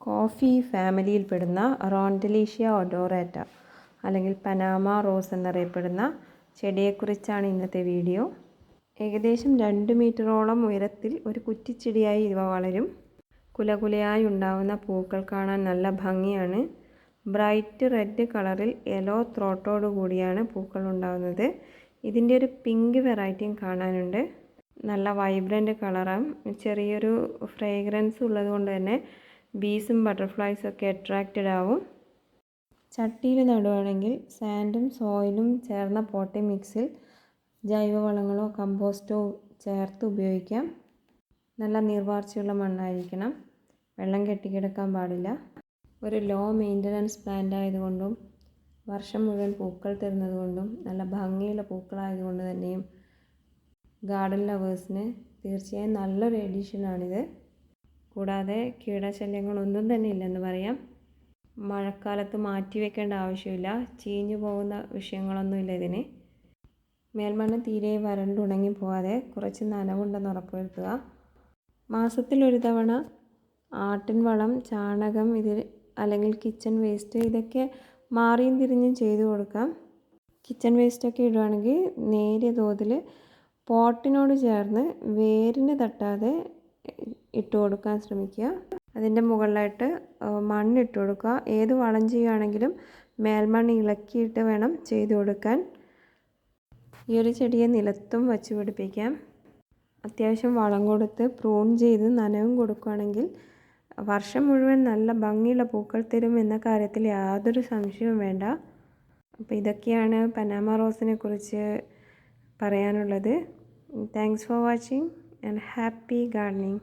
Coffee ഫാമിലിയിൽപ്പെടുന്ന റോണ്ടലീഷ്യ ഒഡോറാറ്റ അല്ലെങ്കിൽ Panama rose എന്നറിയപ്പെടുന്ന ചെടിയെക്കുറിച്ചാണ് ഇന്നത്തെ വീഡിയോ. ഏകദേശം 2 മീറ്ററോളം ഉയരത്തിൽ ഒരു കുറ്റിച്ചെടിയായി ഇവ വളരും. കുലകുലയായി ഉണ്ടാവുന്ന പൂക്കൾ കാണാൻ നല്ല ഭംഗിയാണ്. ബ്രൈറ്റ് റെഡ് കളറിൽ യെല്ലോ ത്രോട്ടോട് കൂടിയാണ് പൂക്കൾ ഉണ്ടാകുന്നത്. ഇതിൻ്റെ ഒരു പിങ്ക് വെറൈറ്റിയും കാണാനുണ്ട്. നല്ല വൈബ്രൻറ്റ് കളറാണ്. ചെറിയൊരു ഫ്രേഗ്രൻസ് ഉള്ളത് കൊണ്ട് തന്നെ ബീസും ബട്ടർഫ്ലൈസും ഒക്കെ അട്രാക്റ്റഡ് ആവും. ചട്ടിയിൽ നടുവാണെങ്കിൽ സാൻഡും സോയിലും ചേർന്ന പോട്ടി മിക്സിൽ ജൈവവളങ്ങളോ കമ്പോസ്റ്റോ ചേർത്ത് ഉപയോഗിക്കാം. നല്ല നീർവാർച്ചയുള്ള മണ്ണായിരിക്കണം. വെള്ളം കെട്ടിക്കിടക്കാൻ പാടില്ല. ഒരു ലോ മെയിൻ്റനൻസ് പ്ലാന്റ് ആയതുകൊണ്ടും വർഷം മുഴുവൻ പൂക്കൾ തരുന്നതുകൊണ്ടും നല്ല ഭംഗിയുള്ള പൂക്കളായതുകൊണ്ട് തന്നെയും ഗാർഡൻ ലവേഴ്സിന് തീർച്ചയായും നല്ലൊരു എഡിഷനാണിത്. കൂടാതെ കീടശല്യങ്ങളൊന്നും തന്നെ ഇല്ലെന്ന് പറയാം. മഴക്കാലത്ത് മാറ്റി വെക്കേണ്ട ആവശ്യമില്ല. ചീഞ്ഞു പോകുന്ന വിഷയങ്ങളൊന്നുമില്ല ഇതിന്. മേൽമണ്ണ് തീരെ വരണ്ടുണങ്ങി പോകാതെ കുറച്ച് നനവുണ്ടെന്ന് ഉറപ്പുവരുത്തുക. മാസത്തിലൊരു തവണ ആട്ടിൻ വളം, ചാണകം അല്ലെങ്കിൽ കിച്ചൺ വേസ്റ്റ് ഇതൊക്കെ മാറിയും തിരിഞ്ഞും ചെയ്തു കൊടുക്കാം. കിച്ചൺ വേസ്റ്റൊക്കെ ഇടുകയാണെങ്കിൽ നേരിയ തോതിൽ പോട്ടിനോട് ചേർന്ന് വേരിന് തട്ടാതെ ഇട്ട് കൊടുക്കാൻ ശ്രമിക്കുക. അതിൻ്റെ മുകളിലായിട്ട് മണ്ണിട്ട് കൊടുക്കുക. ഏത് വളം ചെയ്യുകയാണെങ്കിലും മേൽമണ്ണ് ഇളക്കിയിട്ട് വേണം ചെയ്തു കൊടുക്കാൻ. ഈ ഒരു ചെടിയെ നിലത്തും വച്ച് പിടിപ്പിക്കാം. അത്യാവശ്യം വളം കൊടുത്ത് പ്രൂൺ ചെയ്ത് നനവും കൊടുക്കുകയാണെങ്കിൽ വർഷം മുഴുവൻ നല്ല ഭംഗിയുള്ള പൂക്കൾ തരും എന്ന കാര്യത്തിൽ യാതൊരു സംശയവും വേണ്ട. അപ്പോൾ ഇതൊക്കെയാണ് പനാമ റോസിനെ കുറിച്ച് പറയാനുള്ളത്. Thanks for watching and happy gardening.